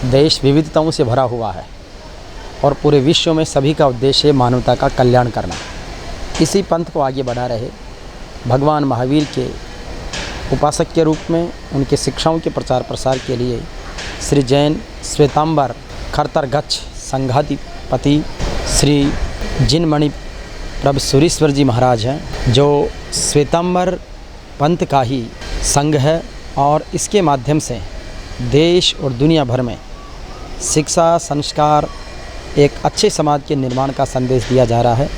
देश विविधताओं से भरा हुआ है और पूरे विश्व में सभी का उद्देश्य है मानवता का कल्याण करना। इसी पंथ को आगे बढ़ा रहे भगवान महावीर के उपासक के रूप में उनके शिक्षाओं के प्रचार प्रसार के लिए श्री जैन श्वेतांबर खरतरगच्छ संघाधिपति श्री जिनमणि प्रभु सूरीश्वर जी महाराज हैं, जो श्वेतांबर पंथ का ही संघ है और इसके माध्यम से देश और दुनिया भर में शिक्षा, संस्कार, एक अच्छे समाज के निर्माण का संदेश दिया जा रहा है।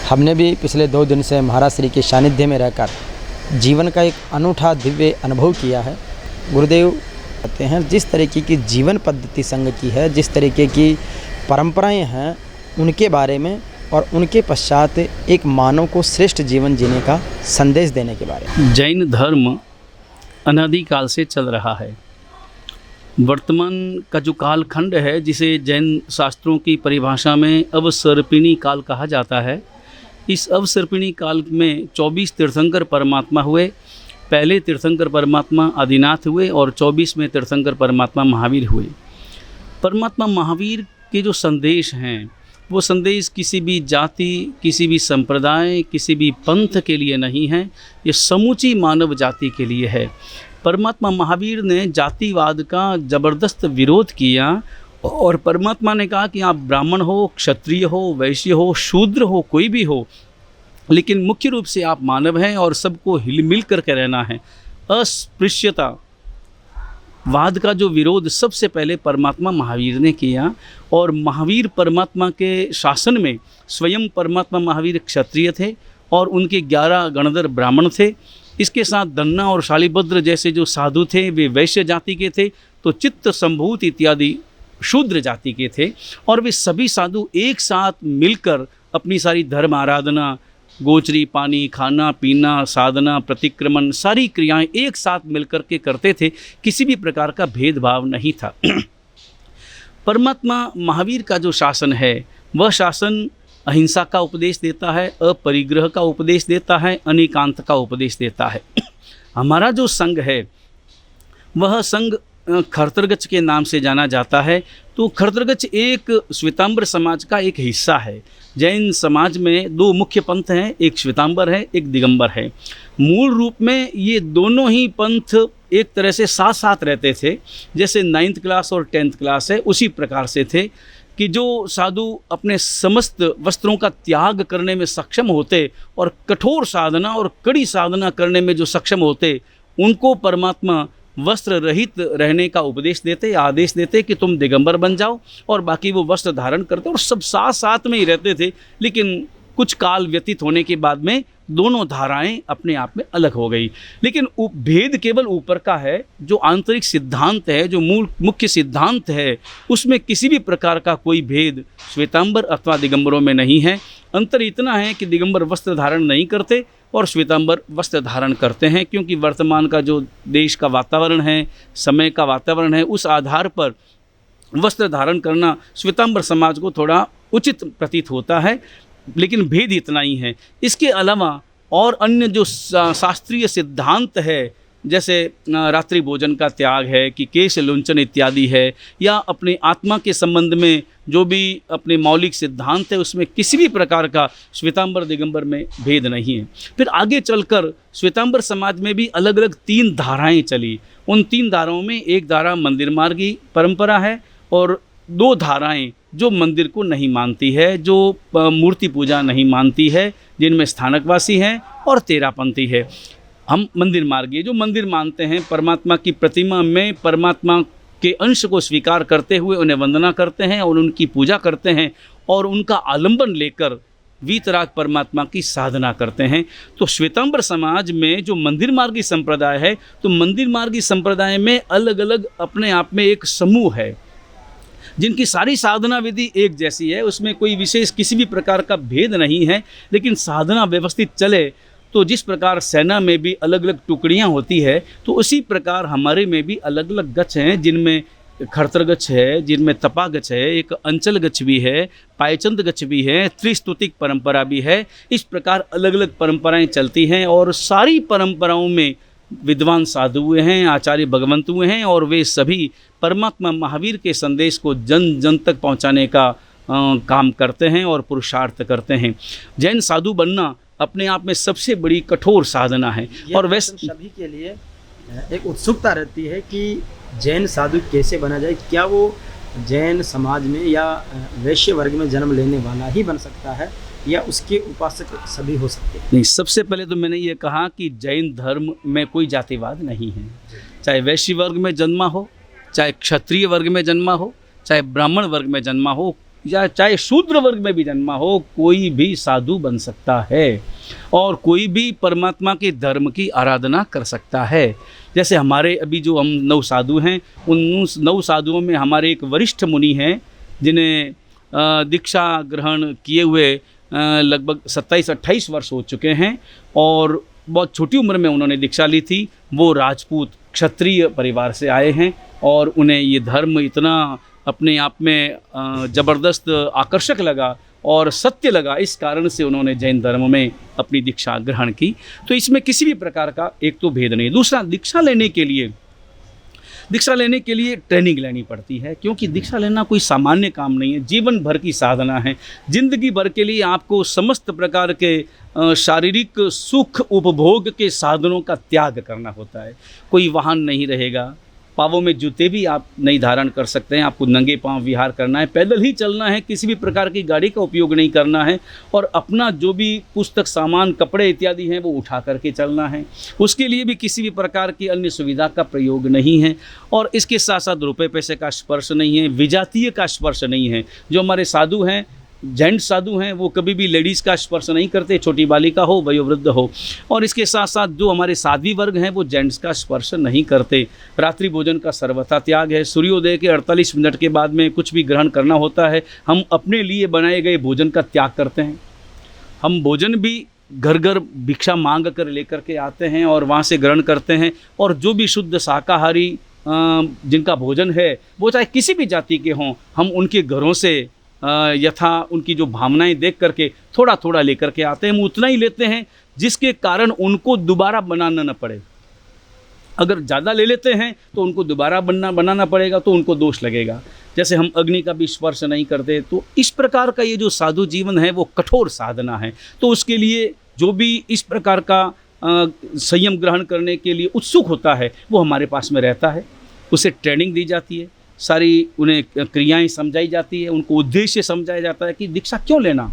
हमने भी पिछले 2 दिन से महाराज श्री के सानिध्य में रहकर जीवन का एक अनूठा दिव्य अनुभव किया है। गुरुदेव कहते हैं जिस तरीके की जीवन पद्धति संघ की है, जिस तरीके की परंपराएं हैं उनके बारे में और उनके पश्चात एक मानव को श्रेष्ठ जीवन जीने का संदेश देने के बारे में। जैन धर्म अनादिकाल से चल रहा है। वर्तमान का जो कालखंड है जिसे जैन शास्त्रों की परिभाषा में अवसर्पिणी काल कहा जाता है, इस अवसर्पिणी काल में 24 तीर्थंकर परमात्मा हुए। पहले तीर्थंकर परमात्मा आदिनाथ हुए और 24वें तीर्थंकर परमात्मा महावीर हुए। परमात्मा महावीर के जो संदेश हैं वो संदेश किसी भी जाति, किसी भी संप्रदाय, किसी भी पंथ के लिए नहीं है, ये समूची मानव जाति के लिए है। परमात्मा महावीर ने जातिवाद का ज़बरदस्त विरोध किया और परमात्मा ने कहा कि आप ब्राह्मण हो, क्षत्रिय हो, वैश्य हो, शूद्र हो, कोई भी हो, लेकिन मुख्य रूप से आप मानव हैं और सबको हिल मिल करके रहना है। अस्पृश्यता वाद का जो विरोध सबसे पहले परमात्मा महावीर ने किया और महावीर परमात्मा के शासन में स्वयं परमात्मा महावीर क्षत्रिय थे और उनके 11 गणधर ब्राह्मण थे। इसके साथ दन्ना और शालिभद्र जैसे जो साधु थे वे वैश्य जाति के थे, तो चित्त संभूत इत्यादि शूद्र जाति के थे और वे सभी साधु एक साथ मिलकर अपनी सारी धर्म आराधना, गोचरी, पानी, खाना पीना, साधना, प्रतिक्रमण, सारी क्रियाएं एक साथ मिलकर के करते थे। किसी भी प्रकार का भेदभाव नहीं था। परमात्मा महावीर का जो शासन है वह शासन अहिंसा का उपदेश देता है, अपरिग्रह का उपदेश देता है, अनेकांत का उपदेश देता है। हमारा जो संघ है वह संघ खरतरगच्छ के नाम से जाना जाता है। तो खरतरगच्छ एक श्वेतांबर समाज का एक हिस्सा है। जैन समाज में 2 मुख्य पंथ हैं, एक श्वेतांबर है, एक दिगंबर है। मूल रूप में ये दोनों ही पंथ एक तरह से साथ साथ रहते थे। जैसे 9th क्लास और 10th क्लास है उसी प्रकार से थे कि जो साधु अपने समस्त वस्त्रों का त्याग करने में सक्षम होते और कठोर साधना और कड़ी साधना करने में जो सक्षम होते, उनको परमात्मा वस्त्र रहित रहने का उपदेश देते, आदेश देते कि तुम दिगंबर बन जाओ, और बाकी वो वस्त्र धारण करते और सब साथ साथ में ही रहते थे। लेकिन कुछ काल व्यतीत होने के बाद में दोनों धाराएं अपने आप में अलग हो गई। लेकिन भेद केवल ऊपर का है, जो आंतरिक सिद्धांत है, जो मूल मुख्य सिद्धांत है, उसमें किसी भी प्रकार का कोई भेद श्वेतांबर अथवा दिगंबरों में नहीं है। अंतर इतना है कि दिगंबर वस्त्र धारण नहीं करते और श्वेतांबर वस्त्र धारण करते हैं, क्योंकि वर्तमान का जो देश का वातावरण है, समय का वातावरण है, उस आधार पर वस्त्र धारण करना श्वेतांबर समाज को थोड़ा उचित प्रतीत होता है। लेकिन भेद इतना ही है। इसके अलावा और अन्य जो शास्त्रीय सिद्धांत है, जैसे रात्रि भोजन का त्याग है कि केश लुंचन इत्यादि है, या अपने आत्मा के संबंध में जो भी अपने मौलिक सिद्धांत है, उसमें किसी भी प्रकार का श्वेतांबर दिगंबर में भेद नहीं है। फिर आगे चलकर श्वेतांबर समाज में भी अलग अलग 3 धाराएं चली। उन 3 धाराओं में एक धारा मंदिर मार्गी परंपरा है और 2 धाराएं जो मंदिर को नहीं मानती है, जो मूर्ति पूजा नहीं मानती है, जिनमें स्थानकवासी हैं, और तेरापंथी है। हम मंदिर मार्गी जो मंदिर मानते हैं, परमात्मा की प्रतिमा में परमात्मा के अंश को स्वीकार करते हुए उन्हें वंदना करते हैं और उनकी पूजा करते हैं और उनका आलंबन लेकर वीतराग परमात्मा की साधना करते हैं। तो श्वेतांबर समाज में जो मंदिर मार्गी संप्रदाय है, तो मंदिर मार्गी संप्रदाय में अलग अलग अपने आप में एक समूह है जिनकी सारी साधना विधि एक जैसी है, उसमें कोई विशेष किसी भी प्रकार का भेद नहीं है। लेकिन साधना व्यवस्थित चले तो जिस प्रकार सेना में भी अलग अलग टुकड़ियां होती है, तो उसी प्रकार हमारे में भी अलग अलग गच्छ हैं, जिनमें खरतरगच्छ है, जिनमें तपागच्छ है, एक अंचल गच्छ भी है, पायचंद गच्छ भी है, त्रिस्तुतिक परंपरा भी है। इस प्रकार अलग अलग परंपराएं चलती हैं और सारी परंपराओं में विद्वान साधु हैं, आचार्य भगवंतु हैं, और वे सभी परमात्मा महावीर के संदेश को जन जन तक पहुंचाने का काम करते हैं और पुरुषार्थ करते हैं। जैन साधु बनना अपने आप में सबसे बड़ी कठोर साधना है। और वैसे सभी के लिए एक उत्सुकता रहती है कि जैन साधु कैसे बना जाए। क्या वो जैन समाज में या वैश्य वर्ग में जन्म लेने वाला ही बन सकता है या उसके उपासक सभी हो सकते हैं? नहीं, सबसे पहले तो मैंने ये कहा कि जैन धर्म में कोई जातिवाद नहीं है। चाहे वैश्य वर्ग में जन्मा हो, चाहे क्षत्रिय वर्ग में जन्मा हो, चाहे ब्राह्मण वर्ग में जन्मा हो, या चाहे शूद्र वर्ग में भी जन्मा हो, कोई भी साधु बन सकता है और कोई भी परमात्मा के धर्म की आराधना कर सकता है। जैसे हमारे अभी जो हम 9 साधु हैं, उन 9 साधुओं में हमारे एक वरिष्ठ मुनि हैं जिन्हें दीक्षा ग्रहण किए हुए लगभग 27-28 वर्ष हो चुके हैं और बहुत छोटी उम्र में उन्होंने दीक्षा ली थी। वो राजपूत क्षत्रिय परिवार से आए हैं और उन्हें ये धर्म इतना अपने आप में ज़बरदस्त आकर्षक लगा और सत्य लगा, इस कारण से उन्होंने जैन धर्म में अपनी दीक्षा ग्रहण की। तो इसमें किसी भी प्रकार का एक तो भेद नहीं। दूसरा, दीक्षा लेने के लिए ट्रेनिंग लेनी पड़ती है, क्योंकि दीक्षा लेना कोई सामान्य काम नहीं है, जीवन भर की साधना है। जिंदगी भर के लिए आपको समस्त प्रकार के शारीरिक सुख उपभोग के साधनों का त्याग करना होता है। कोई वाहन नहीं रहेगा, पाँवों में जूते भी आप नहीं धारण कर सकते हैं, आपको नंगे पांव विहार करना है, पैदल ही चलना है, किसी भी प्रकार की गाड़ी का उपयोग नहीं करना है और अपना जो भी पुस्तक सामान कपड़े इत्यादि हैं वो उठा करके चलना है। उसके लिए भी किसी भी प्रकार की अन्य सुविधा का प्रयोग नहीं है और इसके साथ साथ रुपये पैसे का स्पर्श नहीं है, विजातीय का स्पर्श नहीं है। जो हमारे साधु हैं, जैन साधु हैं, वो कभी भी लेडीज़ का स्पर्श नहीं करते, छोटी बालिका हो, वयोवृद्ध हो। और इसके साथ साथ जो हमारे साध्वी वर्ग हैं वो जेंट्स का स्पर्श नहीं करते। रात्रि भोजन का सर्वथा त्याग है। सूर्योदय के 48 मिनट के बाद में कुछ भी ग्रहण करना होता है, हम अपने लिए बनाए गए भोजन का त्याग करते हैं। हम भोजन भी घर घर भिक्षा मांग कर लेकर के आते हैं और वहाँ से ग्रहण करते हैं। और जो भी शुद्ध शाकाहारी जिनका भोजन है वो चाहे किसी भी जाति के हों, हम उनके घरों से यथा उनकी जो भावनाएं देख करके थोड़ा थोड़ा लेकर के आते हैं। हम उतना ही लेते हैं जिसके कारण उनको दोबारा बनाना न पड़े। अगर ज़्यादा ले लेते हैं तो उनको दोबारा बनाना पड़ेगा, तो उनको दोष लगेगा। जैसे हम अग्नि का भी स्पर्श नहीं करते। तो इस प्रकार का ये जो साधु जीवन है वो कठोर साधना है। तो उसके लिए जो भी इस प्रकार का संयम ग्रहण करने के लिए उत्सुक होता है वो हमारे पास में रहता है। उसे ट्रेनिंग दी जाती है, सारी उन्हें क्रियाएं समझाई जाती है, उनको उद्देश्य समझाया जाता है कि दीक्षा क्यों लेना,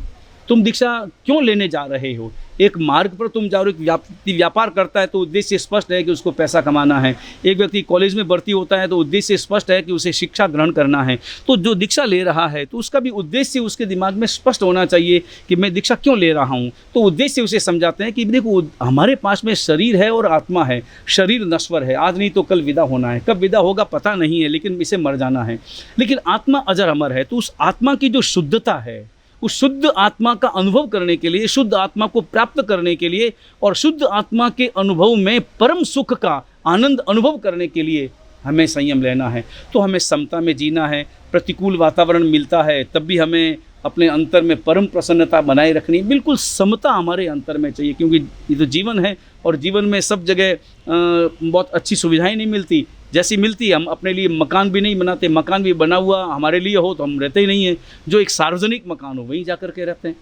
तुम दीक्षा क्यों लेने जा रहे हो। एक मार्ग पर तुम जा रहे हो, व्यक्ति व्यापार करता है तो उद्देश्य स्पष्ट है कि उसको पैसा कमाना है। एक व्यक्ति कॉलेज में भर्ती होता है तो उद्देश्य स्पष्ट है कि उसे शिक्षा ग्रहण करना है। तो जो दीक्षा ले रहा है तो उसका भी उद्देश्य उसके दिमाग में स्पष्ट होना चाहिए कि मैं दीक्षा क्यों ले रहा हूँ। तो उद्देश्य उसे समझाते हैं कि देखो हमारे पास में शरीर है और आत्मा है। शरीर नश्वर है, आज नहीं तो कल विदा होना है, कब विदा होगा पता नहीं है, लेकिन इसे मर जाना है। लेकिन आत्मा अजर अमर है। तो उस आत्मा की जो शुद्धता है, उस शुद्ध आत्मा का अनुभव करने के लिए, शुद्ध आत्मा को प्राप्त करने के लिए और शुद्ध आत्मा के अनुभव में परम सुख का आनंद अनुभव करने के लिए हमें संयम लेना है। तो हमें समता में जीना है। प्रतिकूल वातावरण मिलता है तब भी हमें अपने अंतर में परम प्रसन्नता बनाए रखनी। बिल्कुल समता हमारे अंतर में चाहिए, क्योंकि ये तो जीवन है और जीवन में सब जगह बहुत अच्छी सुविधाएं नहीं मिलती। जैसी मिलती है, हम अपने लिए मकान भी नहीं बनाते। मकान भी बना हुआ हमारे लिए हो तो हम रहते ही नहीं हैं। जो एक सार्वजनिक मकान हो वहीं जा कर के रहते हैं,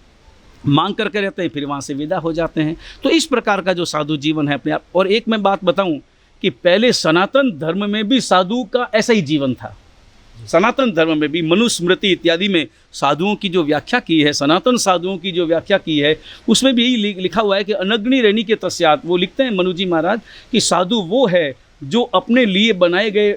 मांग करके रहते हैं, फिर वहाँ से विदा हो जाते हैं। तो इस प्रकार का जो साधु जीवन है अपने आप। और एक मैं बात बताऊँ कि पहले सनातन धर्म में भी साधु का ऐसा ही जीवन था। सनातन धर्म में भी मनुस्मृति इत्यादि में साधुओं की जो व्याख्या की है, सनातन साधुओं की जो व्याख्या की है, उसमें भी यही लिखा हुआ है कि अनग्नि रेणी के तस्यात। वो लिखते हैं मनु जी महाराज कि साधु वो है जो अपने लिए बनाए गए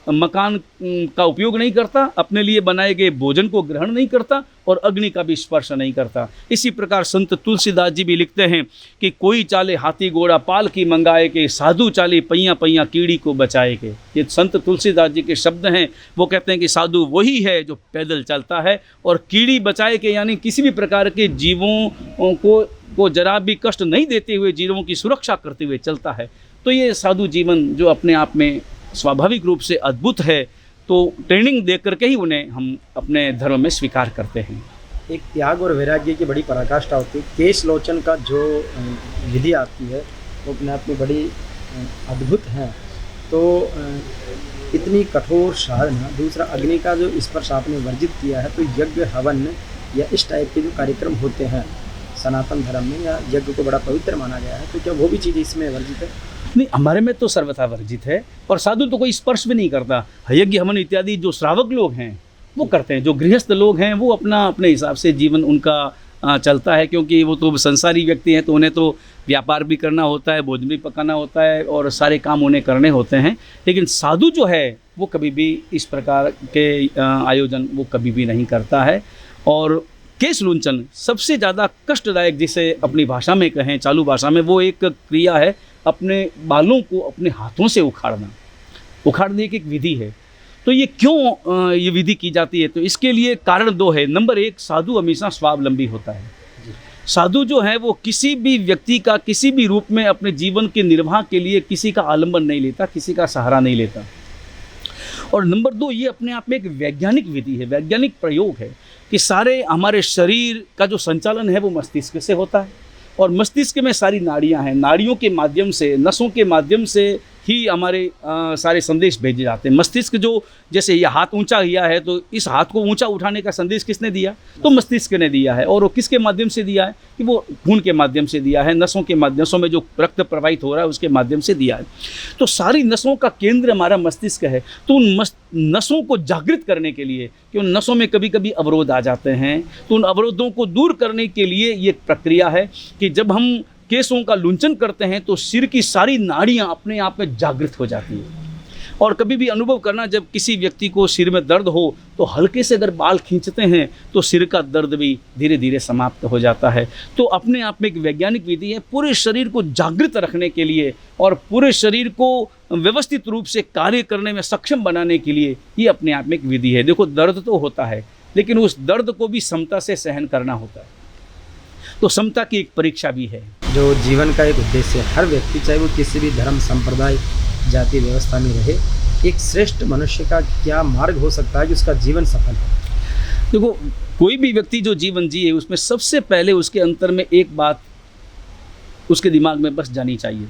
मकान का उपयोग नहीं करता, अपने लिए बनाए गए भोजन को ग्रहण नहीं करता और अग्नि का भी स्पर्श नहीं करता। इसी प्रकार संत तुलसीदास जी भी लिखते हैं कि कोई चाले हाथी घोड़ा पाल की मंगाए के, साधु चाले पैया पैया कीड़ी को बचाए के। ये संत तुलसीदास जी के शब्द हैं। वो कहते हैं कि साधु वही है जो पैदल चलता है और कीड़ी बचाए के, यानी किसी भी प्रकार के जीवों को जरा भी कष्ट नहीं देते हुए जीवों की सुरक्षा करते हुए चलता है। तो ये साधु जीवन जो अपने आप में स्वाभाविक रूप से अद्भुत है, तो ट्रेनिंग दे करके ही उन्हें हम अपने धर्म में स्वीकार करते हैं। एक त्याग और वैराग्य की बड़ी पराकाष्ठा होती है। केश लोचन का जो विधि आती है वो अपने आप में बड़ी अद्भुत हैं। तो इतनी कठोर साधना, दूसरा अग्नि का जो स्पर्श आपने वर्जित किया है, तो यज्ञ हवन या इस टाइप के जो कार्यक्रम होते हैं सनातन धर्म में, या यज्ञ को बड़ा पवित्र माना गया है, तो क्या वो भी चीज़ इसमें वर्जित है? नहीं, हमारे में तो सर्वथा वर्जित है, और साधु तो कोई स्पर्श भी नहीं करता। यज्ञ हवन इत्यादि जो श्रावक लोग हैं वो करते हैं, जो गृहस्थ लोग हैं वो अपने हिसाब से जीवन उनका चलता है, क्योंकि वो तो संसारी व्यक्ति हैं, तो उन्हें तो व्यापार भी करना होता है, भोजन भी पकाना होता है, और सारे काम उन्हें करने होते हैं। लेकिन साधु जो है वो कभी भी इस प्रकार के आयोजन वो कभी भी नहीं करता है। और केश लुंचन सबसे ज़्यादा कष्टदायक, जिसे अपनी भाषा में कहें, चालू भाषा में, वो एक क्रिया है अपने बालों को अपने हाथों से उखाड़ना। उखाड़ने की एक विधि है। तो ये क्यों ये विधि की जाती है? तो इसके लिए कारण दो है। नंबर एक, साधु हमेशा स्वावलंबी होता है। साधु जो है वो किसी भी व्यक्ति का किसी भी रूप में अपने जीवन के निर्वाह के लिए किसी का आलंबन नहीं लेता, किसी का सहारा नहीं लेता। और नंबर दो, ये अपने आप में एक वैज्ञानिक विधि है, वैज्ञानिक प्रयोग है कि सारे हमारे शरीर का जो संचालन है वो मस्तिष्क से होता है, और मस्तिष्क में सारी नाड़ियां हैं। नाड़ियों के माध्यम से, नसों के माध्यम से ही हमारे सारे संदेश भेजे जाते हैं। मस्तिष्क जो, जैसे ये हाथ ऊंचा किया है, तो इस हाथ को ऊंचा उठाने का संदेश किसने दिया? तो मस्तिष्क ने दिया है। और वो किसके माध्यम से दिया है? कि वो खून के माध्यम से दिया है, नसों के माध्यम, नसों में जो रक्त प्रवाहित हो रहा है उसके माध्यम से दिया है। तो सारी नसों का केंद्र हमारा मस्तिष्क है। तो उन नसों को जागृत करने के लिए, कि उन नसों में कभी कभी अवरोध आ जाते हैं, तो उन अवरोधों को दूर करने के लिए ये प्रक्रिया है कि जब हम केसों का लुंचन करते हैं तो सिर की सारी नाड़ियां अपने आप में जागृत हो जाती है। और कभी भी अनुभव करना, जब किसी व्यक्ति को सिर में दर्द हो तो हल्के से अगर बाल खींचते हैं तो सिर का दर्द भी धीरे धीरे समाप्त हो जाता है। तो अपने आप में एक वैज्ञानिक विधि है पूरे शरीर को जागृत रखने के लिए और पूरे शरीर को व्यवस्थित रूप से कार्य करने में सक्षम बनाने के लिए। ये अपने आप में एक विधि है। देखो, दर्द तो होता है, लेकिन उस दर्द को भी समता से सहन करना होता है। तो समता की एक परीक्षा भी है। जो जीवन का एक उद्देश्य है, हर व्यक्ति चाहे वो किसी भी धर्म, संप्रदाय, जाति व्यवस्था में रहे, एक श्रेष्ठ मनुष्य का क्या मार्ग हो सकता है कि उसका जीवन सफल हो? देखो, कोई भी व्यक्ति जो जीवन जिए उसमें सबसे पहले उसके अंतर में एक बात उसके दिमाग में बस जानी चाहिए,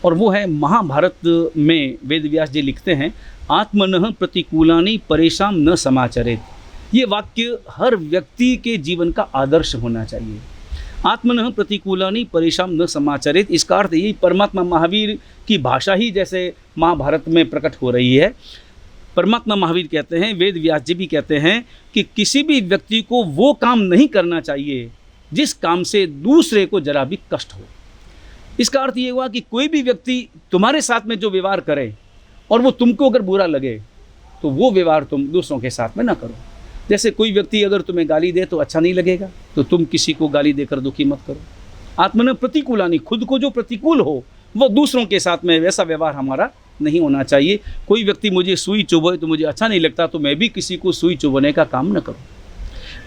और वो है, महाभारत में वेद व्यास जी लिखते हैं, आत्मनः प्रतिकूलानि परेशान न समाचरेत। ये वाक्य हर व्यक्ति के जीवन का आदर्श होना चाहिए। आत्मनः प्रतिकूलानि परेशान न समाचरेत, इसका अर्थ यही परमात्मा महावीर की भाषा ही जैसे महाभारत में प्रकट हो रही है। परमात्मा महावीर कहते हैं, वेद व्यास जी भी कहते हैं कि किसी भी व्यक्ति को वो काम नहीं करना चाहिए जिस काम से दूसरे को जरा भी कष्ट हो। इसका अर्थ ये हुआ कि कोई भी व्यक्ति तुम्हारे साथ में जो व्यवहार करे और वो तुमको अगर बुरा लगे तो वो व्यवहार तुम दूसरों के साथ में ना करो। जैसे कोई व्यक्ति अगर तुम्हें गाली दे तो अच्छा नहीं लगेगा, तो तुम किसी को गाली देकर दुखी मत करो। आत्मन प्रतिकूलानि, खुद को जो प्रतिकूल हो वो दूसरों के साथ में वैसा व्यवहार हमारा नहीं होना चाहिए। कोई व्यक्ति मुझे सुई चुभे तो मुझे अच्छा नहीं लगता, तो मैं भी किसी को सुई चुभने का काम न करूँ।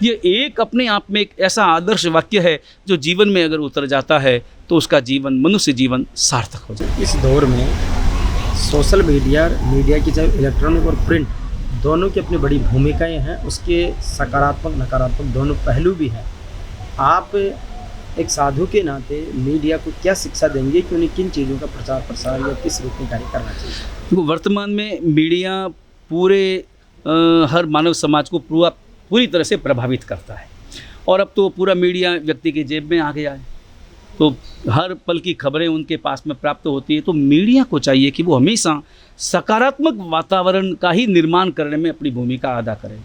ये एक अपने आप में एक ऐसा आदर्श वाक्य है जो जीवन में अगर उतर जाता है तो उसका जीवन, मनुष्य जीवन सार्थक हो जाए। इस दौर में सोशल मीडिया की चाहे इलेक्ट्रॉनिक और प्रिंट दोनों की अपनी बड़ी भूमिकाएं हैं, उसके सकारात्मक नकारात्मक दोनों पहलू भी हैं। आप एक साधु के नाते मीडिया को क्या शिक्षा देंगे कि उन्हें किन चीज़ों का प्रचार प्रसार या किस रूप में कार्य करना चाहिए? देखो, वर्तमान में मीडिया पूरे हर मानव समाज को पूरी तरह से प्रभावित करता है, और अब तो पूरा मीडिया व्यक्ति के जेब में आ गया है, तो हर पल की खबरें उनके पास में प्राप्त होती है। तो मीडिया को चाहिए कि वो हमेशा सकारात्मक वातावरण का ही निर्माण करने में अपनी भूमिका अदा करें,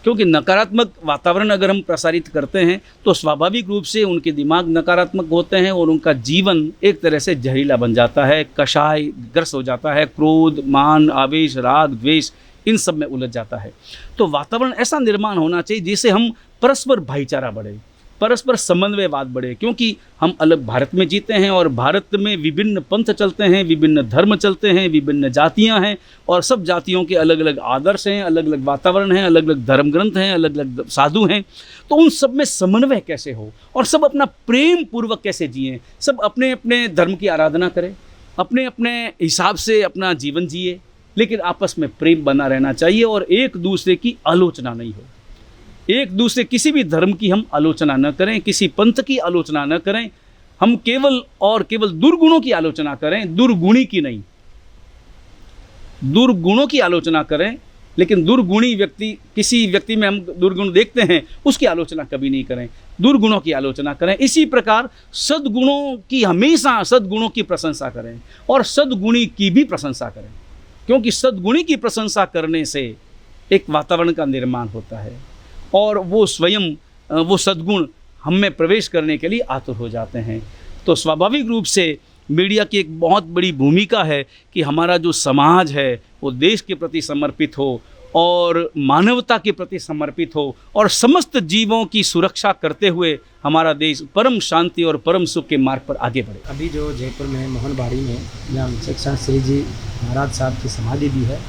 क्योंकि नकारात्मक वातावरण अगर हम प्रसारित करते हैं तो स्वाभाविक रूप से उनके दिमाग नकारात्मक होते हैं और उनका जीवन एक तरह से जहरीला बन जाता है, कषायग्रस्त हो जाता है, क्रोध, मान, आवेश, राग, द्वेष, इन सब में उलझ जाता है। तो वातावरण ऐसा निर्माण होना चाहिए जिससे हम परस्पर भाईचारा बढ़े, परस्पर समन्वयवाद बढ़े, क्योंकि हम अलग भारत में जीते हैं और भारत में विभिन्न पंथ चलते हैं, विभिन्न धर्म चलते हैं, विभिन्न जातियां हैं, और सब जातियों के अलग अलग आदर्श हैं, अलग अलग वातावरण हैं, अलग अलग धर्म ग्रंथ हैं, अलग अलग साधु हैं। तो उन सब में समन्वय कैसे हो और सब अपना प्रेम पूर्वक कैसे जिएं, सब अपने अपने धर्म की आराधना करें, अपने अपने हिसाब से अपना जीवन जिए, लेकिन आपस में प्रेम बना रहना चाहिए और एक दूसरे की आलोचना नहीं हो। एक दूसरे किसी भी धर्म की हम आलोचना न करें, किसी पंथ की आलोचना न करें, हम केवल और केवल दुर्गुणों की आलोचना करें, दुर्गुणी की नहीं। दुर्गुणों की आलोचना करें, लेकिन दुर्गुणी व्यक्ति, किसी व्यक्ति में हम दुर्गुण देखते हैं उसकी आलोचना कभी नहीं करें, दुर्गुणों की आलोचना करें। इसी प्रकार सद्गुणों की, हमेशा सद्गुणों की प्रशंसा करें और सद्गुणी की भी प्रशंसा करें, क्योंकि सद्गुणी की प्रशंसा करने से एक वातावरण का निर्माण होता है और वो स्वयं वो सद्गुण हम में प्रवेश करने के लिए आतुर हो जाते हैं। तो स्वाभाविक रूप से मीडिया की एक बहुत बड़ी भूमिका है कि हमारा जो समाज है वो देश के प्रति समर्पित हो और मानवता के प्रति समर्पित हो और समस्त जीवों की सुरक्षा करते हुए हमारा देश परम शांति और परम सुख के मार्ग पर आगे बढ़े। अभी जो जयपुर में मोहनबाड़ी में यहाँ विचक्षण श्री जी महाराज साहब की समाधि भी है,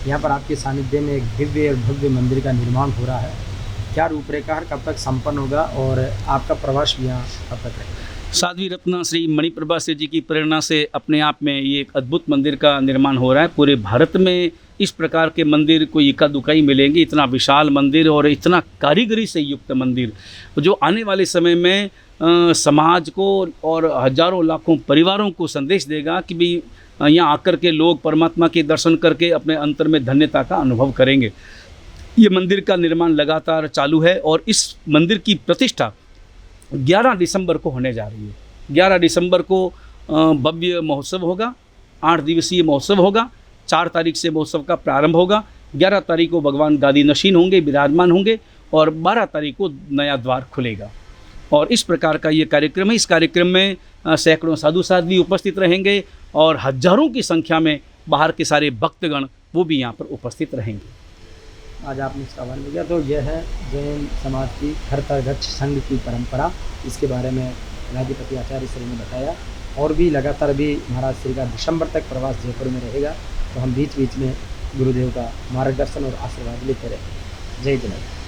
यहाँ पर आपके सानिध्य में एक दिव्य और भव्य मंदिर का निर्माण हो रहा है। क्या रूपरेखा है, कब तक संपन्न होगा और आपका प्रवास भी यहाँ कब तक रहेगा? साध्वी रत्ना श्री मणिप्रभा से जी की प्रेरणा से अपने आप में ये एक अद्भुत मंदिर का निर्माण हो रहा है। पूरे भारत में इस प्रकार के मंदिर कोई इक्का दुक्का ही मिलेंगे, इतना विशाल मंदिर और इतना कारीगरी से युक्त मंदिर जो आने वाले समय में समाज को और हजारों लाखों परिवारों को संदेश देगा कि भाई यहाँ आकर के लोग परमात्मा के दर्शन करके अपने अंतर में धन्यता का अनुभव करेंगे। ये मंदिर का निर्माण लगातार चालू है और इस मंदिर की प्रतिष्ठा 11 दिसंबर को होने जा रही है। 11 दिसंबर को भव्य महोत्सव होगा, 8 दिवसीय महोत्सव होगा। 4 तारीख से महोत्सव का प्रारंभ होगा, 11 तारीख को भगवान गादी नशीन होंगे, विराजमान होंगे और 12 तारीख को नया द्वार खुलेगा। और इस प्रकार का ये कार्यक्रम है। इस कार्यक्रम में सैकड़ों साधु साध्वी उपस्थित रहेंगे और हजारों की संख्या में बाहर के सारे भक्तगण वो भी यहाँ पर उपस्थित रहेंगे। आज आपने इसका वर्णन किया, तो यह है जैन समाज की खरतरगच्छ संघ की परंपरा। इसके बारे में राधिपति आचार्य श्री ने बताया और भी लगातार भी महाराज श्री का दिसंबर तक प्रवास जयपुर में रहेगा, तो हम बीच बीच में गुरुदेव का मार्गदर्शन और आशीर्वाद लेते रहेंगे। जय जय।